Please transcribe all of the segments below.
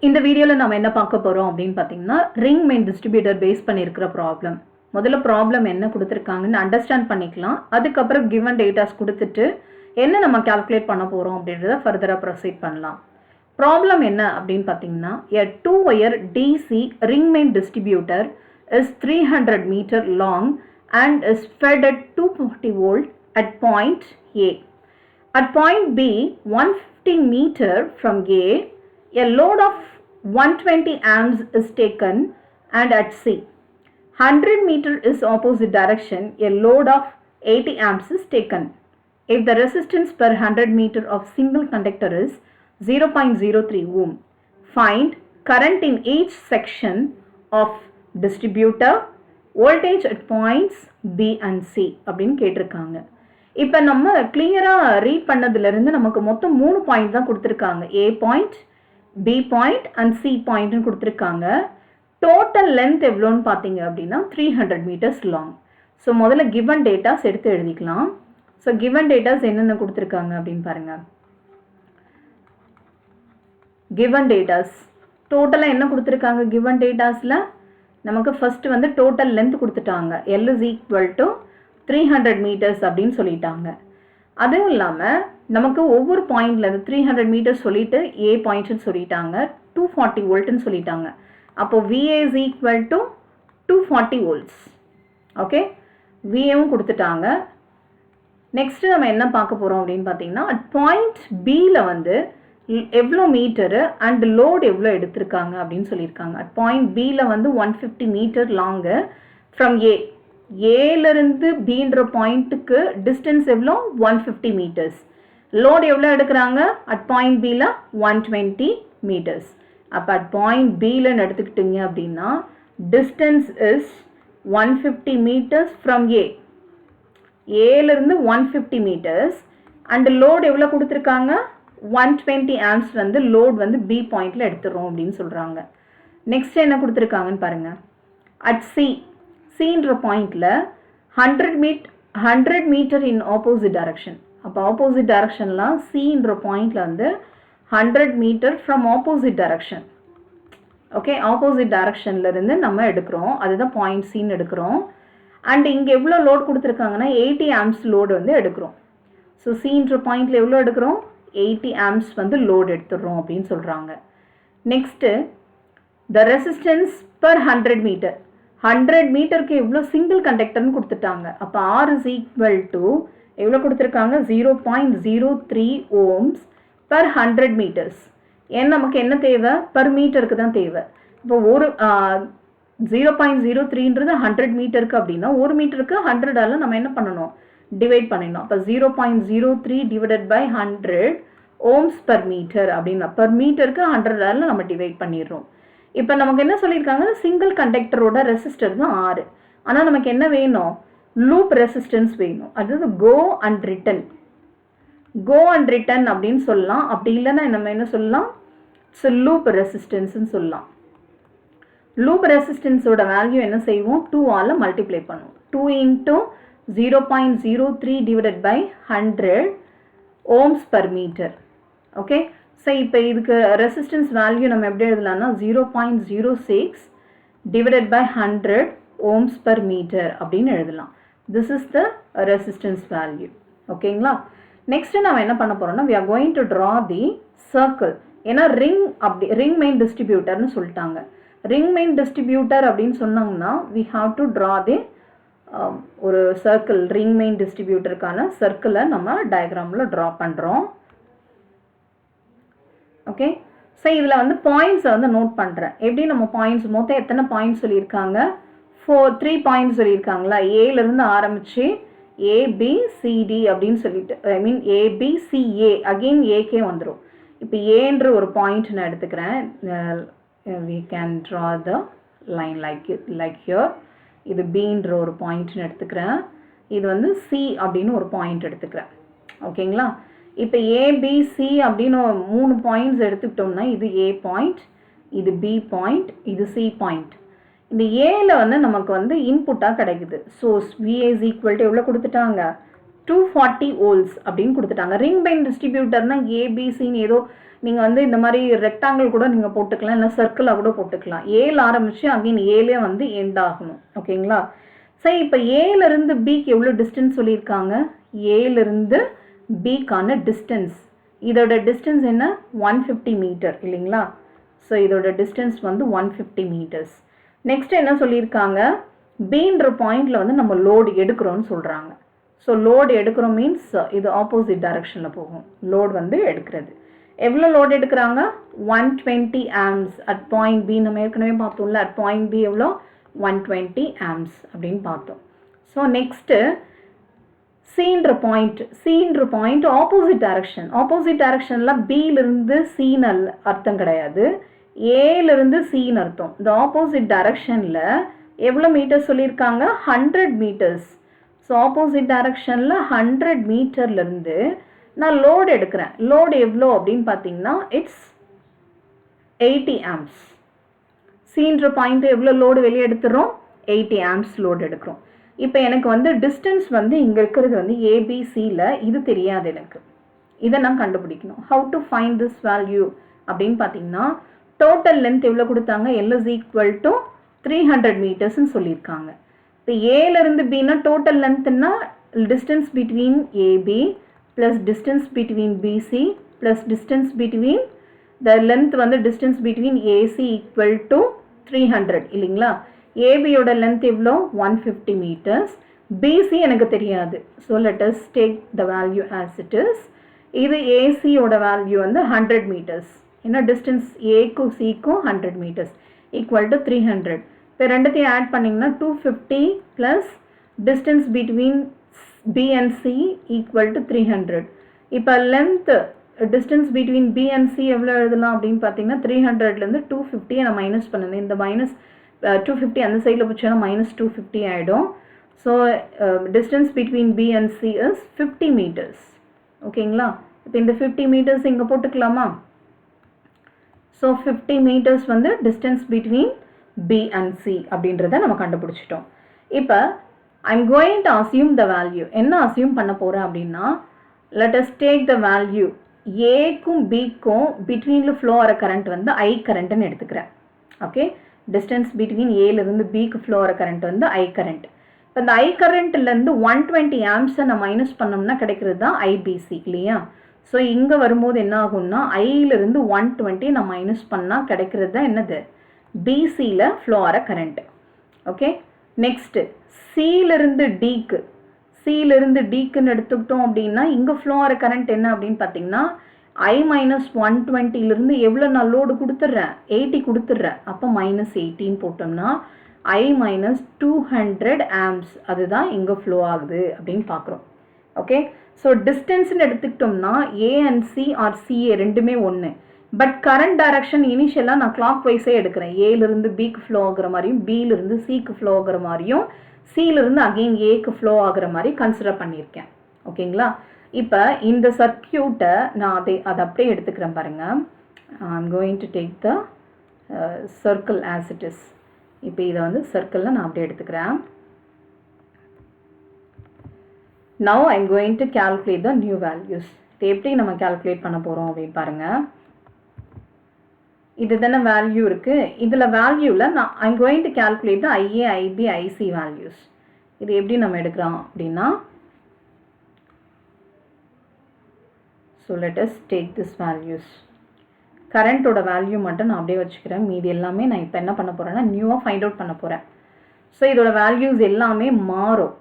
இந்த வீடியோவில் நம்ம என்ன பார்க்க போகிறோம் அப்படின்னு பார்த்தீங்கன்னா ரிங் மெயின் டிஸ்ட்ரிபியூட்டர் பேஸ் பண்ணியிருக்கிற ப்ராப்ளம். முதல்ல ப்ராப்ளம் என்ன கொடுத்துருக்காங்கன்னு அண்டர்ஸ்டாண்ட் பண்ணிக்கலாம். அதுக்கப்புறம் கிவன் டேட்டாஸ் கொடுத்துட்டு என்ன நம்ம கால்குலேட் பண்ண போகிறோம் அப்படின்றத ஃபர்தராக ப்ரொசீட் பண்ணலாம். ப்ராப்ளம் என்ன அப்படின்னு பார்த்தீங்கன்னா a 2-wire DC ring main distributor is 300 meter long and is fed at 240 volt at point A. At point B, 150 meter from A, a load of 120 amps is taken, and at C, 100 meter is opposite direction, a load of 80 amps is taken. If the resistance per 100 meter of single conductor is 0.03 ohm, find current in each section of distributor, voltage at points B and C அப்படின்னு கேட்டிருக்காங்க. இப்போ நம்ம கிளியராக read பண்ணதுலேருந்து நமக்கு மொத்தம் 3 point தான் கொடுத்துருக்காங்க. A point, B point and C பாயிண்ட்னு கொடுத்துருக்காங்க. டோட்டல் லென்த் எவ்வளோன்னு பார்த்தீங்க அப்படின்னா 300 மீட்டர்ஸ் லாங். ஸோ முதல்ல கிவன் டேட்டாஸ் எடுத்து எழுதிக்கலாம். ஸோ கிவன் டேட்டாஸ் என்னென்ன கொடுத்துருக்காங்க அப்படின்னு பாருங்கள். கிவன் டேட்டாஸ் டோட்டலாக என்ன கொடுத்துருக்காங்க? கிவன் டேட்டாஸில் நமக்கு ஃபஸ்ட்டு வந்து டோட்டல் லென்த் கொடுத்துட்டாங்க. L is equal to 300 metres அப்படின்னு சொல்லிட்டாங்க. அதுவும் இல்லாமல் நமக்கு ஒவ்வொரு பாயிண்ட்லேருந்து 300 மீட்டர்ஸ் சொல்லிட்டு A பாயிண்ட்னு சொல்லிட்டாங்க, 240 வோல்ட்னு சொல்லிட்டாங்க. அப்போ VA is equal to 240 volts. Okay, VAவும் கொடுத்துட்டாங்க. நெக்ஸ்ட்டு நம்ம என்ன பார்க்க போகிறோம் அப்படின்னு பார்த்தீங்கன்னா பாயிண்ட் Bயில் வந்து எவ்வளோ மீட்டரு அண்ட் லோடு எவ்வளோ எடுத்திருக்காங்க அப்படின்னு சொல்லியிருக்காங்க. பாயிண்ட் Bயில் வந்து 150 மீட்டர் லாங்கு ஃப்ரம் ஏலேருந்து பீன்ற பாயிண்ட்டுக்கு டிஸ்டன்ஸ் எவ்வளோ? 150 மீட்டர்ஸ். லோடு எவ்வளோ எடுக்கிறாங்க? அட் பாயிண்ட் Bயில் 120 மீட்டர்ஸ். அப்போ அட் பாயிண்ட் Bயில் எடுத்துக்கிட்டிங்க அப்படின்னா டிஸ்டன்ஸ் இஸ் 150 மீட்டர்ஸ் ஃப்ரம் ஏலேருந்து 150 மீட்டர்ஸ் அண்ட் லோடு எவ்வளோ கொடுத்துருக்காங்க? 120 ஆம்ப்ஸ் வந்து லோட் வந்து B பாயிண்டில் எடுத்துடுறோம் அப்படின்னு சொல்கிறாங்க. நெக்ஸ்ட் என்ன கொடுத்துருக்காங்கன்னு பாருங்கள். அட் சின்ற பாயிண்டில் 100 மீட்டர் இன் ஆப்போசிட் டைரக்ஷன். அப்போ ஆப்போசிட் டைரக்ஷன்லாம் சின்ற பாயிண்டில் வந்து 100 meter from opposite direction. Okay, opposite டைரக்ஷன்லேருந்து நம்ம எடுக்கிறோம், அதுதான் பாயிண்ட் சின்னு எடுக்கிறோம். அண்ட் இங்கே எவ்வளோ லோட் கொடுத்துருக்காங்கன்னா 80 ஆம்ப்ஸ் லோடு வந்து எடுக்கிறோம். ஸோ சின்ற பாயிண்டில் எவ்வளோ எடுக்கிறோம்? 80 ஆம்ப்ஸ் வந்து லோடு எடுத்துடுறோம் அப்படின்னு சொல்கிறாங்க. Next the resistance per 100 metre. 100 மீட்டருக்கு எவ்வளோ சிங்கிள் கண்டக்டர்னு கொடுத்துட்டாங்க. அப்போ R is equal to எவ்வளோ கொடுத்துருக்காங்க? 0.03 ohms பர் 100 மீட்டர்ஸ். ஏன்னா நமக்கு என்ன தேவை? பர் மீட்டருக்கு தான் தேவை. இப்போ ஒரு 0.03ன்றது 100 மீட்டருக்கு அப்படின்னா ஒரு மீட்டருக்கு 100ஆல் நம்ம என்ன பண்ணணும்? டிவைட் பண்ணிடணும். அப்போ 0.03 divided by 100 ohms per metre அப்படின்னா பர் மீட்டருக்கு 100ஆல் நம்ம டிவைட் பண்ணிடுறோம். இப்போ நமக்கு என்ன சொல்லியிருக்காங்க? சிங்கிள் கண்டக்டரோட ரெசிஸ்டர் தான் R. ஆனால் நமக்கு என்ன வேணும்? லூப் ரெசிஸ்டன்ஸ் வேணும். அதாவது கோ அண்ட் ரிட்டன் அப்படின்னு சொல்லலாம். அப்படி இல்லைன்னா நம்ம என்ன சொல்லலாம்? ஸோ லூப் ரெசிஸ்டன்ஸ்ன்னு சொல்லலாம். லூப் ரெசிஸ்டன்ஸோட வேல்யூ என்ன செய்வோம்? 2ஆல் மல்டிப்ளை பண்ணுவோம். 2 into 0.03 divided by 100 ohms per meter. Okay, so இப்போ இதுக்கு ரெசிஸ்டன்ஸ் வேல்யூ நம்ம எப்படி எழுதலாம்னா 0.06 divided by 100 ohms per meter அப்படின்னு எழுதலாம். This is the resistance value. ஓகேங்களா? நெக்ஸ்ட்டு நம்ம என்ன பண்ண போகிறோம்னா we are going to draw the circle. ஏன்னா ரிங் மெயின் டிஸ்ட்ரிபியூட்டர்னு சொல்லிட்டாங்க. ரிங் மெயின் டிஸ்ட்ரிபியூட்டர் அப்படின்னு சொன்னாங்கன்னா we have to draw the ஒரு சர்க்கிள். ரிங் மெயின் டிஸ்ட்ரிபியூட்டருக்கான சர்க்கிளை நம்ம டயக்ராமில் ட்ரா பண்ணுறோம். ஓகே, ஸோ இதில் வந்து பாயிண்ட்ஸை வந்து நோட் பண்ணுறேன். எப்படி நம்ம பாயிண்ட்ஸ் மொத்தம் எத்தனை பாயிண்ட்ஸ் சொல்லியிருக்காங்க? 3 பாயிண்ட்ஸ் சொல்லியிருக்காங்களா? ஏலேருந்து ஆரம்பித்து ABCD அப்படின்னு சொல்லிட்டு ABCA அகெயின் ஏகே வந்துடும். இப்போ ஏன்ற ஒரு பாயிண்ட் நான் எடுத்துக்கிறேன். we can draw the line like here. இது Bன்ற ஒரு பாயிண்ட்னு எடுத்துக்கிறேன். இது வந்து C அப்படின்னு ஒரு பாயிண்ட் எடுத்துக்கிறேன். ஓகேங்களா? இப்போ ABC அப்படின்னு 3 பாயிண்ட்ஸ் எடுத்துக்கிட்டோம்னா இது A பாயிண்ட், இது B பாயிண்ட், இது C பாயிண்ட். இந்த ஏல வந்து நமக்கு வந்து இன்புட்டாக கிடைக்குது. So VA is equal to எவ்வளோ கொடுத்துட்டாங்க? 240 volts அப்படின்னு கொடுத்துட்டாங்க. ரிங் மெயின் டிஸ்ட்ரிபியூட்டர்னா ABCன்னு ஏதோ நீங்கள் வந்து இந்த மாதிரி ரெக்டாங்கிள் கூட நீங்கள் போட்டுக்கலாம், இல்லை சர்க்கிளாக கூட போட்டுக்கலாம். ஏல ஆரம்பித்து அகைன் ஏலே வந்து எண்ட் ஆகணும். ஓகேங்களா? சரி, இப்போ ஏலேருந்து பிக்கு எவ்வளோ டிஸ்டன்ஸ் சொல்லியிருக்காங்க? ஏலேருந்து பிக்கான டிஸ்டன்ஸ், இதோட டிஸ்டன்ஸ் என்ன? 150 மீட்டர் இல்லைங்களா? ஸோ இதோட டிஸ்டன்ஸ் வந்து 150 மீட்டர்ஸ். நெக்ஸ்ட் என்ன சொல்லியிருக்காங்க? பீன்ற பாயிண்டில் வந்து நம்ம லோடு எடுக்கிறோன்னு சொல்கிறாங்க. ஸோ லோடு எடுக்கிறோம் மீன்ஸ் இது ஆப்போசிட் டைரக்ஷனில் போகும். லோடு வந்து எடுக்கிறது. எவ்வளோ லோடு எடுக்கிறாங்க? 120 ஆம்ஸ் அட் பாயிண்ட் பி. நம்ம ஏற்கனவே பார்த்தோம்ல, அட் பாயிண்ட் பி எவ்வளோ? 120 ஆம்ஸ் அப்படின்னு பார்த்தோம். ஸோ நெக்ஸ்ட்டு சீன்ற பாயிண்ட் ஆப்போசிட் டைரக்ஷன். ஆப்போசிட் டைரக்ஷனில் பியிலிருந்து சீன்னு அர்த்தம் கிடையாது, ஏலேருந்து சீன்னு அர்த்தம். இந்த ஆப்போசிட் டைரக்ஷனில் எவ்வளோ மீட்டர் சொல்லியிருக்காங்க? 100 மீட்டர்ஸ். ஸோ ஆப்போசிட் டைரக்ஷனில் 100 மீட்டர்லேருந்து நான் லோடு எடுக்கிறேன். லோடு எவ்வளோ அப்படின்னு பார்த்தீங்கன்னா இட்ஸ் 80 ஆம்ஸ். சீன்ற பாயிண்ட் எவ்வளோ லோடு வெளியே எடுத்துகிறோம்? 80 ஆம்ஸ் லோடு எடுக்கிறோம். இப்போ எனக்கு வந்து டிஸ்டன்ஸ் வந்து இங்கே இருக்கிறது வந்து ஏபிசியில் இது தெரியாது எனக்கு. இதை நான் கண்டுபிடிக்கணும். How to find this value அப்படின்னு பார்த்தீங்கன்னா டோட்டல் லென்த் எவ்வளோ கொடுத்தாங்க? எல் இஸ் ஈக்குவல் டு 300 மீட்டர்ஸ்ன்னு சொல்லியிருக்காங்க. இப்போ ஏலேருந்து பின்னா டோட்டல் லென்த்னா distance between AB plus distance between BC plus distance between the length வந்து distance between AC equal to 300 இல்லைங்களா? ஏபியோட லென்த் எவ்வளோ? 150 மீட்டர்ஸ். பிசி எனக்கு தெரியாது. So let us take the value as it is. இது ஏசியோட வேல்யூ வந்து 100 metres. ஏன்னா distance ஏக்கும் சிக்கும் 100 மீட்டர்ஸ் ஈக்குவல் டு 300. இப்போ ரெண்டுத்தையும் ஆட் பண்ணிங்கன்னா 250 plus distance between B and C equal to 300. இப்போ length distance between B and C எவ்வளோ எழுதலாம் அப்படின்னு பார்த்தீங்கன்னா 300லேருந்து 250 நான் மைனஸ் பண்ணுது. இந்த மைனஸ் 250 அந்த சைடில் போச்சுன்னா -250 ஆகிடும். So distance between B and C is 50 meters. ஓகேங்களா? இப்போ இந்த 50 மீட்டர்ஸ் இங்கே போட்டுக்கலாமா? ஸோ 50 மீட்டர்ஸ் வந்து distance between B and C அப்படின்றத நம்ம கண்டுபிடிச்சிட்டோம். இப்போ I'm going to assume the value. என்ன அசியூம் பண்ண போகிறேன் அப்படின்னா let us take the value. ஏக்கும் பிக்கும் பிட்வீனில் ஃப்ளோ ஆகிற கரண்ட் வந்து ஐ கரண்ட்டுன்னு எடுத்துக்கிறேன். ஓகே, டிஸ்டன்ஸ் பிட்வீன் ஏலேருந்து பிக்கு ஃப்ளோ ஆகிற கரண்ட் வந்து ஐ கரண்ட். இப்போ இந்த ஐ கரண்ட்லேருந்து 120 ஆம்ஸை நான் மைனஸ் பண்ணோம்னா கிடைக்கிறது தான் ஐபிசி இல்லையா? ஸோ இங்கே வரும்போது என்ன ஆகும்னா ஐயிலிருந்து 120 நான் மைனஸ் பண்ணால் கிடைக்கிறது தான் என்னது? பிசியில் ஃப்ளோ ஆகிற கரண்ட். ஓகே, நெக்ஸ்ட்டு சியிலிருந்து டிக்குன்னு எடுத்துக்கிட்டோம் அப்படின்னா இங்கே ஃப்ளோ ஆகிற கரண்ட் என்ன அப்படின்னு பார்த்தீங்கன்னா ஐ -120லிருந்து எவ்வளோ நான் லோடு கொடுத்துட்றேன்? 80 கொடுத்துட்றேன். அப்போ -18 போட்டோம்னா ஐ -200 ஆம்ஸ் அதுதான் இங்கே ஃப்ளோ ஆகுது அப்படின்னு பார்க்குறோம். ஓகே, ஸோ டிஸ்டன்ஸ்ன்னு எடுத்துக்கிட்டோம்னா A and C or CA ரெண்டுமே ஒன்று. பட் கரண்ட் டைரக்ஷன் இனிஷியலாக நான் கிளாக் வைஸே எடுக்கிறேன். ஏலேருந்து பிக்கு ஃப்ளோ ஆகுற மாதிரியும் பியிலிருந்து சிக்கு ஃப்ளோ ஆகுற மாதிரியும் சியிலிருந்து அகெயின் ஏக்கு ஃப்ளோ ஆகுற மாதிரி கன்சிடர் பண்ணியிருக்கேன். ஓகேங்களா? இப்போ இந்த சர்க்கியூட்டை நான் அதை அப்படியே எடுத்துக்கிறேன் பாருங்கள். I'm going to take the circle as it is. இப்போ இதை வந்து சர்க்கிளில் நான் அப்படியே எடுத்துக்கிறேன். Now I'm going to calculate the new values. இது எப்படி நம்ம கால்குலேட் பண்ண போகிறோம் அப்படின்னு பாருங்கள். இது தானே வேல்யூ இருக்குது. இதில் வேல்யூவில் நான் I'm going to calculate the IA IB IC values. இது எப்படி நம்ம எடுக்கிறோம் அப்படின்னா so let us take this values. கரண்ட்டோட வேல்யூ மட்டும் நான் அப்படியே வச்சுக்கிறேன். மீதி எல்லாமே நான் இப்போ என்ன பண்ண போகிறேன்னா நியூவாக ஃபைண்ட் அவுட் பண்ண போகிறேன். ஸோ இதோட வேல்யூஸ் எல்லாமே மாறும்.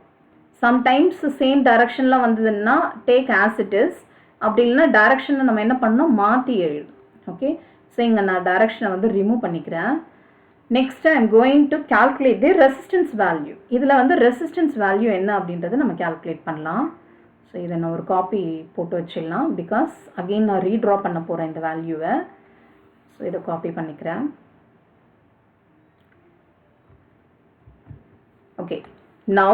சம்டைம்ஸ் சேம் டைரக்ஷனில் வந்ததுன்னா டேக் ஆஸ் இட் இஸ். அப்படி இல்லைன்னா டைரக்ஷனை நம்ம என்ன பண்ணோம்? மாற்றி எழுதும். ஓகே, ஸோ இங்கே நான் டைரக்ஷனை வந்து ரிமூவ் பண்ணிக்கிறேன். Next I'm going to calculate the resistance value. இதில் வந்து ரெசிஸ்டன்ஸ் வேல்யூ என்ன அப்படின்றத நம்ம கால்குலேட் பண்ணலாம். ஸோ இதை நான் ஒரு காப்பி போட்டு வச்சிடலாம். பிகாஸ் அகெயின் நான் ரீட்ரா பண்ண போகிறேன் இந்த வேல்யூவை. ஸோ இதை காப்பி பண்ணிக்கிறேன். Okay, now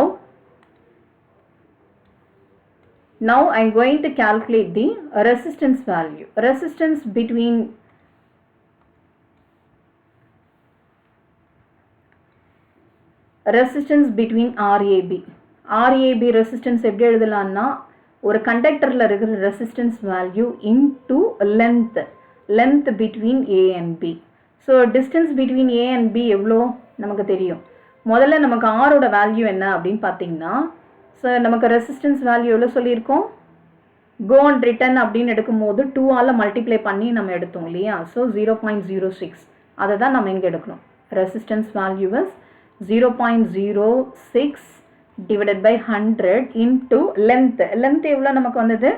I'm going to calculate the resistance value. Resistance between RAB resistance எப்படி எழுதலாம்னா ஒரு கண்டக்டரில் இருக்கிற resistance value into length. length between A and B. So distance between A and B எவ்வளோ நமக்கு தெரியும். முதல்ல நமக்கு R ஓட வேல்யூ என்ன அப்படின்னு பார்த்தீங்கன்னா, ஸோ நமக்கு ரெசிஸ்டன்ஸ் வேல்யூ எவ்வளோ சொல்லியிருக்கோம், go and return அப்படின்னு எடுக்கும்போது 2ஆல் மல்டிப்ளை பண்ணி நம்ம எடுத்தோம் இல்லையா. ஸோ 0.06 அதை தான் நம்ம இங்கே எடுக்கணும். Resistance value is 0.06 divided by 100 into length. length எவ்வளோ நமக்கு வந்தது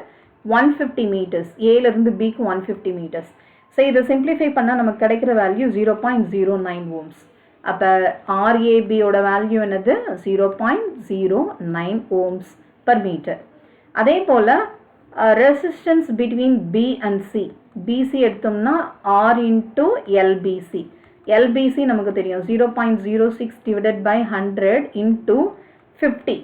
150 meters. ஏலேருந்து பிக்கு 150 meters. ஸோ இதை சிம்பிளிஃபை பண்ணால் நமக்கு கிடைக்கிற வேல்யூ 0.09 ohms. அப்போ RABயோட வேல்யூ என்னது 0.09 ohms per meter. அதே போல் resistance between B and C. BC எடுத்தோம்னா R into LBC. LBC நமக்கு தெரியும் 0.06 divided by 100 into 50.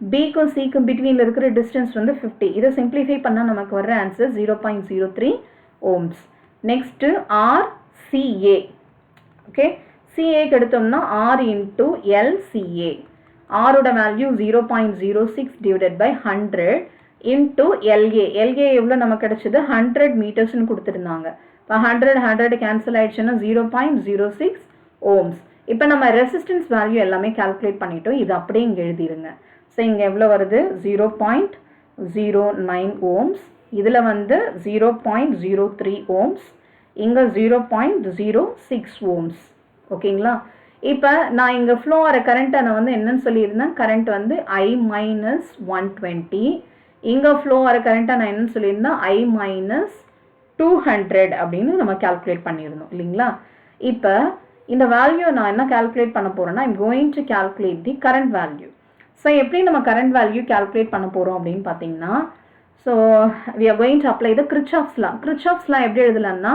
Bக்கும் Cக்கும் பிட்வீனில் இருக்கிற டிஸ்டன்ஸ் வந்து 50. இதை சிம்பிளிஃபை பண்ணால் நமக்கு வர்ற answer 0.03 ohms. Next RCA. Okay, CAக்கு எடுத்தோம்னா R into LCA. ஆரோட value 0.06 divided by 100 into LA. LA எவ்வளோ நமக்கு கிடைச்சது 100 மீட்டர்ஸ்னு கொடுத்துருந்தாங்க. இப்போ 100 கேன்சல் ஆயிடுச்சுன்னா 0.06 ohms. இப்போ நம்ம ரெசிஸ்டன்ஸ் வேல்யூ எல்லாமே கால்குலேட் பண்ணிட்டோம். இது அப்படியே இங்கே எழுதிடுங்க. ஸோ இங்கே எவ்வளோ வருது 0.09 ohms. இதில் வந்து 0.03 ohms. இங்கே 0.06 ohms. ஓகேங்களா. இப்போ நான் இங்கே ஃப்ளோ ஆகிற கரண்ட்டை நான் வந்து என்னன்னு சொல்லியிருந்தேன், கரண்ட் வந்து I-120. இங்கே ஃப்ளோ ஆகிற கரண்ட்டை நான் என்னன்னு சொல்லியிருந்தேன் I-200 அப்படின்னு நம்ம கால்குலேட் பண்ணியிருந்தோம் இல்லைங்களா. இப்போ இந்த வேல்யூ நான் என்ன கால்குலேட் பண்ண போகிறேன்னா, I'm going to calculate the current value. So எப்படி நம்ம கரண்ட் வேல்யூ கால்குலேட் பண்ண போகிறோம் அப்படின்னு பார்த்தீங்கன்னா, so we are going to apply the Kirchhoff's law. Kirchhoff's law எப்படி எழுதலாம்னா,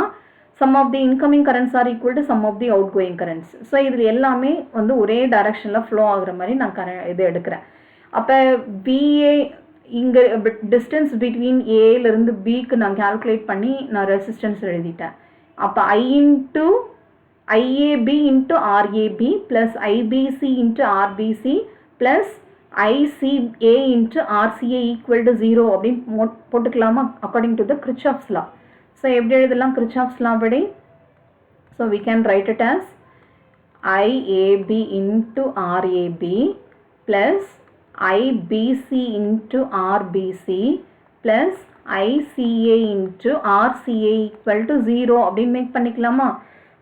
sum of the incoming currents are equal to sum of the outgoing currents. So இதில் எல்லாமே வந்து ஒரே டைரக்ஷனில் ஃப்ளோ ஆகுற மாதிரி நான் இது எடுக்கிறேன். அப்போ BA இங்கே டிஸ்டன்ஸ் பிட்வீன் ஏலேருந்து பிக்கு நான் கால்குலேட் பண்ணி நான் ரெசிஸ்டன்ஸ் எழுதிட்டேன். அப்போ IAB into RAB plus IBC into RBC plus ICA into RCA equal to 0 அப்படின்னு போட்டுக்கலாமா according to the Kirchhoff's law. So எப்படி எழுதலாம் Kirchhoff's law படி? So we can write it as IAB into RAB plus IBC into RBC plus ICA into RCA equal to 0 அப்படின்னு make பண்ணிக்கலாமா?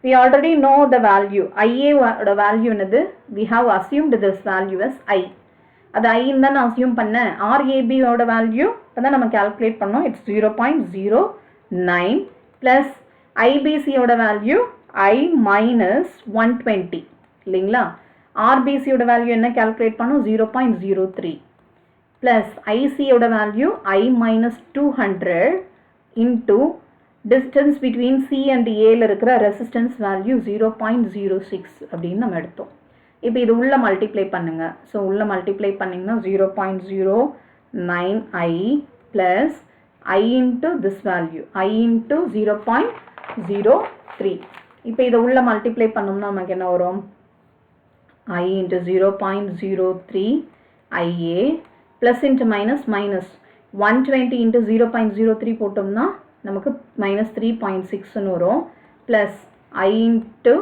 We already know the value. IA ஓட value என்னது? We have assumed this value as I. அது ஐன்னு தான் நான் assume பண்ணேன். RAB ஓட value இப்போ தான் நம்ம கால்குலேட் பண்ணோம். இட்ஸ் 0.09 ப்ளஸ் ஐபிசியோட வேல்யூ I-120 இல்லைங்களா. RBCயோட வேல்யூ என்ன கால்குலேட் பண்ணோம் 0.03 ப்ளஸ் ஐசியோட value I-200 into distance between C and ஏல இருக்கிற ரெசிஸ்டன்ஸ் வேல்யூ 0.06 அப்படின்னு நம்ம எடுத்தோம். இப்போ இது உள்ள மல்டிப்ளை பண்ணுங்க. ஸோ உள்ள மல்டிப்ளை பண்ணிங்கன்னா 0.09I plus I into this value I into 0.03. இப்போ இதை உள்ள மல்டிப்ளை பண்ணோம்னா நமக்கு என்ன வரும் I into 0.03 IA plus into minus minus 120 into 0.03 போட்டோம்னா நமக்கு -3.6ன்னு வரும் ப்ளஸ் I இன்ட்டு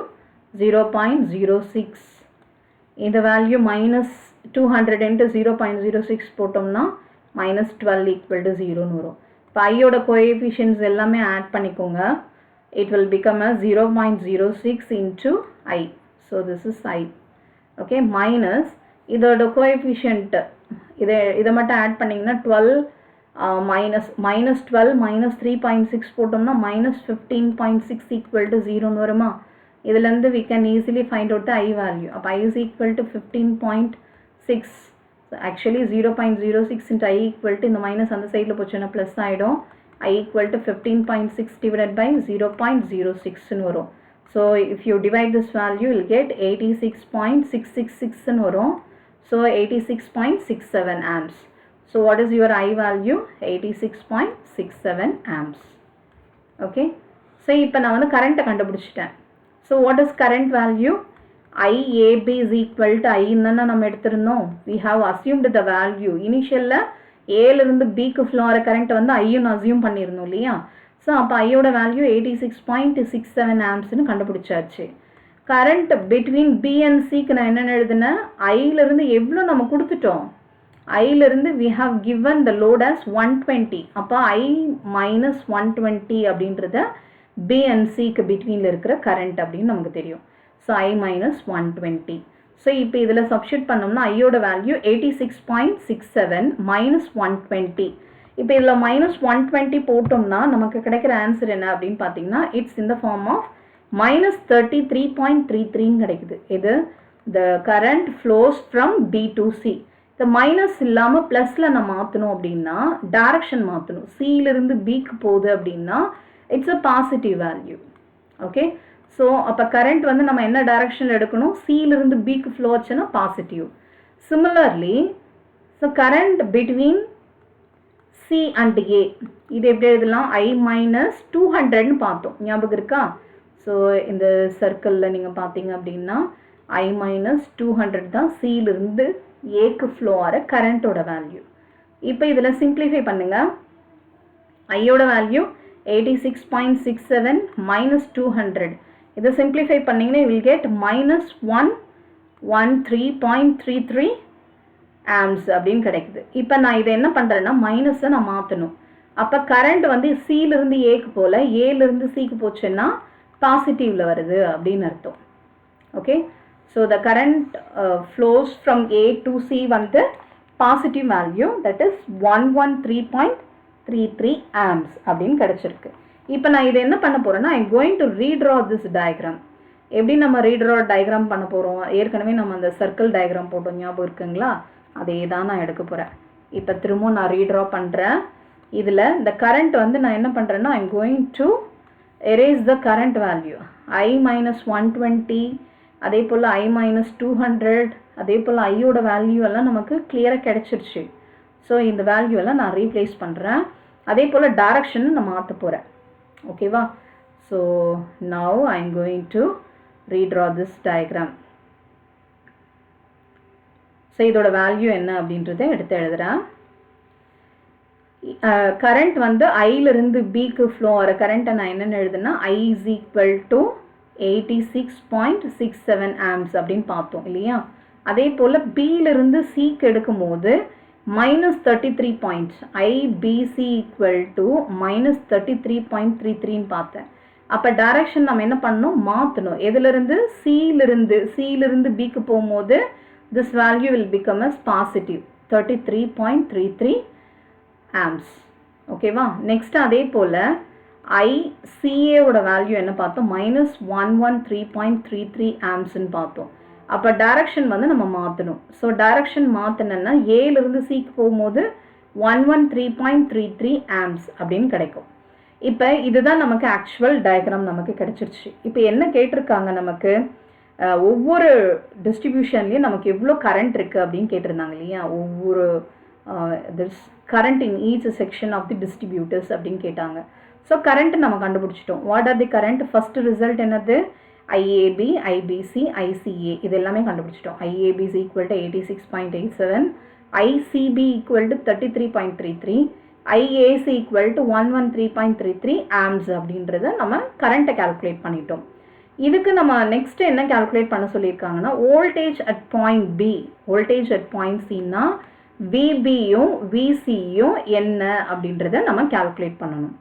0.06 இந்த வேல்யூ -200 இன்ட்டு 0.06 போட்டோம்னா -12 ஈக்குவல் டு 0ன்னு வரும். இப்போ ஐயோட கோஎஃபிஷியன்ட்ஸ் எல்லாமே ஆட் பண்ணிக்கோங்க. It will become a 0.06 into I. So this is I. Okay, minus இதோட கோஎஃபிஷியன்ட் இதை மட்டும் ஆட் பண்ணிங்கன்னா 12 -3.6 போட்டோம்னா -15.6 ஈக்குவல் டு 0ன்னு வருமா? இதுலேருந்து we can easily find out the I value. அப்போ I is equal to 15.6. So actually 0.06 into I equal to இந்த minus அந்த சைடில் போச்சுன்னா ப்ளஸ் ஆகிடும். I equal to 15.6 divided by 0.06ன்னு வரும். So if you divide this value you will get 86.666ன்னு வரும். So 86.67 amps. So what is your I value? 86.67 amps. Okay. So இப்போ நான் வந்து கரண்ட்டை கண்டுபிடிச்சிட்டேன். So what is current value? IAB is equal to I என்னன்னா நம்ம எடுத்திருந்தோம். We have assumed the value. இனிஷியலில் ஏலேருந்து பிக்கு ஃப்ளோ ஆகிற கரண்ட் வந்து ஐன்னு அசியூம் பண்ணியிருந்தோம் இல்லையா. ஸோ அப்போ ஐயோட வேல்யூ 86.67 ஆம்ஸ்னு கண்டுபிடிச்சாச்சு. கரண்ட் பிட்வீன் பி அண்ட் சிக்கு நான் என்னென்னு எழுதுனேன், ஐலேருந்து எவ்வளோ நம்ம கொடுத்துட்டோம், ஐலேருந்து we have given the load as 120. அப்போ ஐ மைனஸ் 120 அப்படின்றத பி அண்ட் சிக்கு பிட்வீனில் இருக்கிற கரண்ட் அப்படின்னு நமக்கு தெரியும். So I minus 120. ஸோ இப்போ இதில் சப்ஸ்டியூட் பண்ணோம்னா ஐயோட வேல்யூ 86.67 மைனஸ் 120. இப்போ இதில் மைனஸ் 120 போட்டோம்னா நமக்கு கிடைக்கிற ஆன்சர் என்ன அப்படின்னு பார்த்தீங்கன்னா, it's in the form of minus 33.33 கிடைக்குது. இது the current flows from B to C. இந்த மைனஸ் இல்லாமல் ப்ளஸில் நான் மாற்றணும் அப்படின்னா டைரக்ஷன் மாற்றணும். சியிலிருந்து பிக்கு போகுது அப்படின்னா it's a positive value. Okay, so அப்போ கரண்ட் வந்து நம்ம என்ன டைரக்ஷனில் எடுக்கணும், சியிலிருந்து பிக்கு ஃப்ளோ ஆச்சுன்னா positive. Similarly so current between C and A இது எப்படி எழுதலாம், ஐ மைனஸ் 200ன்னு பார்த்தோம், ஞாபகம் இருக்கா? ஸோ இந்த சர்க்கிளில் நீங்கள் பார்த்தீங்க அப்படின்னா ஐ மைனஸ் 200 தான் சியிலிருந்து ஏக்கு ஃப்ளோ ஆகிற கரண்ட்டோட வேல்யூ. இப்போ இதில் சிம்பிளிஃபை பண்ணுங்கள். ஐயோட வேல்யூ 86.67 மைனஸ் 200. இதை சிம்பிளிஃபை பண்ணிங்கன்னா வில் கெட் மைனஸ் 113.33 ஆம்ஸ் அப்படின்னு கிடைக்குது. இப்போ நான் இதை என்ன பண்ணுறேன்னா மைனஸை நான் மாற்றணும். அப்போ கரண்ட் வந்து சியிலிருந்து ஏக்கு போல் ஏலேருந்து சிக்கு போச்சுன்னா பாசிட்டிவில் வருது அப்படின்னு அர்த்தம். Okay, so the current flows from A to C வந்து positive value, that is 113.33 amps அப்படின்னு கிடச்சிருக்கு. இப்போ நான் இதை என்ன பண்ண போகிறேன்னா, I going to redraw this diagram. எப்படி நம்ம ரீட்ரா டயக்ராம் பண்ண போகிறோம், ஏற்கனவே நம்ம அந்த சர்க்கிள் டயக்ராம் போட்டோம், ஞாபகம் இருக்குங்களா? அதே தான் நான் எடுக்க போகிறேன். இப்போ திரும்ப நான் ரீட்ரா பண்ணுறேன். இதில் இந்த கரண்ட் வந்து நான் என்ன பண்ணுறேன்னா, I am going to erase the current value. I minus 120, அதே போல் I minus 200, அதே போல் ஐயோட வேல்யூ எல்லாம் நமக்கு கிளியராக கிடைச்சிருச்சு. ஸோ இந்த வேல்யூ எல்லாம் நான் ரீப்ளேஸ் பண்ணுறேன். அதே போல் டைரக்ஷன் நான் மாற்ற போகிறேன். ஓகேவா? So now I am going to redraw this diagram. So இதோட வேல்யூ என்ன அப்படின்றத எடுத்து எழுதுகிறேன். கரண்ட் வந்து ஐலிருந்து பிக்கு ஃப்ளோ ஆகிற கரண்ட்டை நான் என்னென்னு எழுதுனா I is equal to 86.67 amps அப்படின்னு பார்த்தோம் இல்லையா? அதே போல் பியிலிருந்து சிக்கு எடுக்கும் போது minus 33 points IBC equal to minus 33.33ன்னு பார்த்தேன். அப்போ டைரக்ஷன் நம்ம என்ன பண்ணணும், மாற்றணும். எதிலிருந்து சியிலிருந்து பிக்கு போகும்போது this value will become as positive 33.33 ohms. ஓகேவா? நெக்ஸ்ட் அதே போல் ஐசிஏவோட வேல்யூ என்ன பார்த்தோம், மைனஸ் 113.33 ஆம்ஸ்ன்னு பார்த்தோம். அப்போ டைரக்ஷன் வந்து நம்ம மாற்றணும். ஸோ டைரக்ஷன் மாற்றினோன்னா ஏலிருந்து சிக்கு போகும்போது 113.33 ஆம்ஸ் அப்படின்னு கிடைக்கும். இப்போ இதுதான் நமக்கு ஆக்சுவல் டயக்ராம் நமக்கு கிடைச்சிருச்சு. இப்போ என்ன கேட்டிருக்காங்க, நமக்கு ஒவ்வொரு டிஸ்ட்ரிபியூஷன்லேயும் நமக்கு எவ்வளோ கரண்ட் இருக்குது அப்படின்னு கேட்டிருந்தாங்க இல்லையா? ஒவ்வொரு this current in each section of the distributors அப்படின்னு கேட்டாங்க. ஸோ கரண்ட் நம்ம கண்டுபிடிச்சிட்டோம். What are the current? First result என்னது, ஐஏபி, ஐபிசி, ஐசிஏ இது எல்லாமே கண்டுபிடிச்சிட்டோம். IAB is equal to 86.87, ICB equal to 33.33, IAC equal to 113.33 ohms அப்படின்றத நம்ம கரண்ட்டை கால்குலேட் பண்ணிட்டோம். இதுக்கு நம்ம நெக்ஸ்ட் என்ன கால்குலேட் பண்ண சொல்லியிருக்காங்கன்னா, voltage at point B, voltage at point சின்னா விபியும் விசியும் என்ன அப்படின்றத நம்ம கால்குலேட் பண்ணணும்.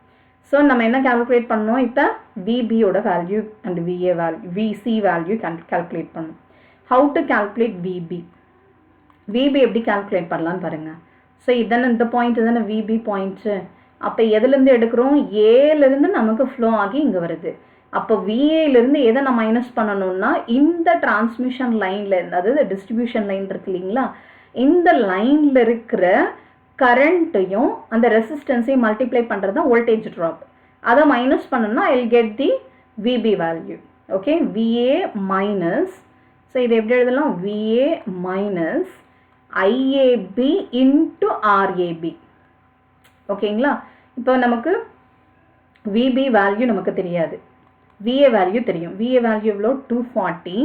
ஸோ நம்ம என்ன கால்குலேட் பண்ணோம், இப்போ விபியோட value and VA value, VC value calculate பண்ணணும். ஹவு டு கால்குலேட் விபி எப்படி கால்குலேட் பண்ணலான்னு பாருங்கள். ஸோ இதானே இந்த பாயிண்ட் தானே விபி பாயிண்ட்டு. அப்போ எதுலேருந்து எடுக்கிறோம், ஏலேருந்து நமக்கு ஃப்ளோ ஆகி இங்கே வருது. அப்போ விஏலேருந்து எதை நான் மைனஸ் பண்ணணும்னா இந்த டிரான்ஸ்மிஷன் லைனில், அதாவது டிஸ்ட்ரிபியூஷன் லைன் இருக்கு இல்லைங்களா, இந்த லைனில் இருக்கிற கரண்ட்டையும் அந்த ரெசிஸ்டன்ஸையும் மல்டிப்ளை பண்ணுறது தான் வோல்டேஜ் ட்ராப். அதை மைனஸ் பண்ணணும்னா I will get the VB value. Okay, VA minus, so இது எப்படி எழுதலாம், VA minus IAB into RAB. ஓகேங்களா? இப்போ நமக்கு விபி வேல்யூ நமக்கு தெரியாது, விஏ வேல்யூ தெரியும். விஏ வேல்யூ எவ்வளோ, 240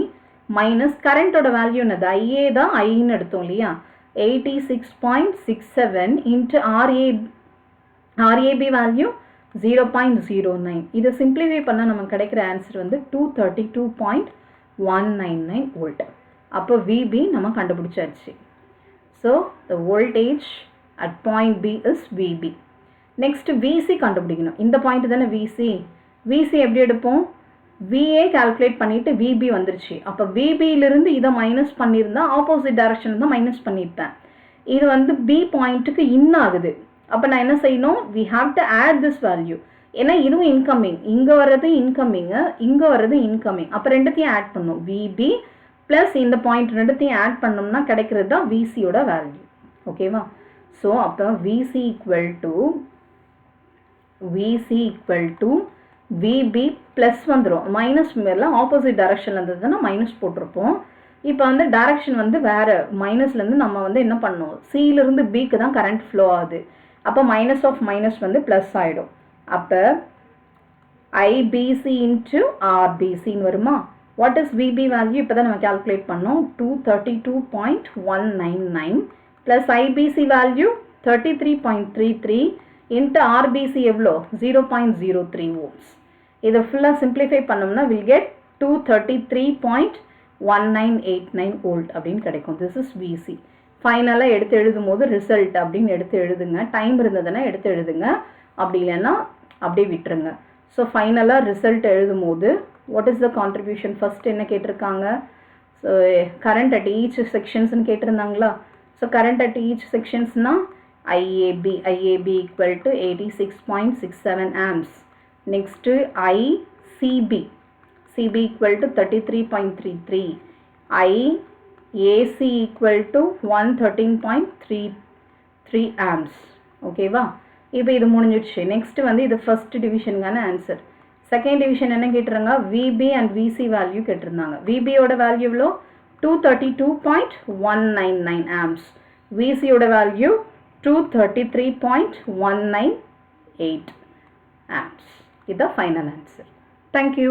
மைனஸ் கரண்ட்டோட வேல்யூ என்னது, ஐஏ தான், ஐன்னு எடுத்தோம் இல்லையா, 86.67 இன்ட்டு ஆர்ஏபி வேல்யூ 0.09. இதை சிம்பிளிஃபை பண்ணால் நமக்கு கிடைக்கிற ஆன்சர் வந்து 232.199 வோல்ட். அப்போ VB நம்ம கண்டுபிடிச்சாச்சு. So the voltage at point B is VB. Next VC கண்டுபிடிக்கணும். இந்த பாயிண்ட் தானே VC. VC எப்படி எடுப்போம்? VA கால்குலேட் பண்ணிவிட்டு VB வந்துருச்சு. அப்போ VBயிலிருந்து இதை மைனஸ் பண்ணியிருந்தால் ஆப்போசிட் டைரக்ஷன் தான் மைனஸ் பண்ணியிருப்பேன். இது வந்து B பாயிண்ட்டுக்கு இன் ஆகுது. அப்போ நான் என்ன செய்யணும்? we have to add this value. ஏன்னா இதுவும் இன்கமிங், இங்கே வர்றது இன்கமிங்கு, இங்கே வர்றது இன்கமிங். அப்போ ரெண்டுத்தையும் ஆட் பண்ணணும். VB ப்ளஸ் இந்த பாயிண்ட் ரெண்டுத்தையும் ஆட் பண்ணோம்னா கிடைக்கிறது தான் VCயோட வேல்யூ. ஓகேவா? ஸோ அப்போ VC equal to VB plus வந்துடும். மைனஸ் மேலாம் ஆப்போசிட் டைரக்ஷனில் இருந்ததுன்னா மைனஸ் போட்டிருப்போம். இப்போ வந்து டைரக்ஷன் வந்து வேறு, மைனஸ்லேருந்து நம்ம வந்து என்ன பண்ணோம்? சியிலிருந்து பிக்கு தான் கரண்ட் ஃப்ளோ ஆகுது. அப்போ மைனஸ் ஆஃப் மைனஸ் வந்து ப்ளஸ் ஆகிடும். அப்போ IBC இன்ட்டு RBCன்னு வருமா? What is VB value? இப்போ தான் நம்ம கால்குலேட் பண்ணோம். 232.199 plus IBC value 33.33 into RBC எவ்வளோ? 0.03 volts. இதை ஃபுல்லாக சிம்பிளிஃபை பண்ணோம்னா வில் கெட் 233.1989 வோல்ட் அப்படின்னு கிடைக்கும். This is VC. ஃபைனலாக எடுத்து எழுதும் போது ரிசல்ட் அப்படின்னு எடுத்து எழுதுங்க. டைம் இருந்ததுன்னா எடுத்து எழுதுங்க, அப்படி இல்லைன்னா அப்படியே விட்டுருங்க. ஸோ ஃபைனலாக ரிசல்ட் எழுதும் போது what is the contribution? First என்ன கேட்டிருக்காங்க? ஸோ கரண்ட் அட் ஈச் செக்ஷன்ஸ்னு கேட்டிருந்தாங்களா? ஸோ கரண்ட் அட் ஈச் செக்ஷன்ஸ்னால் IAB equal to 86.67 amps. Next ICB equal to 33.33. IAC equal to 113.33 amps. ஓகேவா? இப்போ இது முடிஞ்சிடுச்சு. நெக்ஸ்ட்டு வந்து இது ஃபஸ்ட் டிவிஷனுக்கான ஆன்சர். செகண்ட் டிவிஷன் என்ன கேட்டுருங்க? VB அண்ட் VC வேல்யூ கேட்டிருந்தாங்க. VBயோட வேல்யூ எவ்வளோ? 232.199 ஆம்ஸ். VCயோட வேல்யூ 233.198 ஆம்ஸ். இதுதான் ஃபைனல் ஆன்சர். தேங்க்யூ.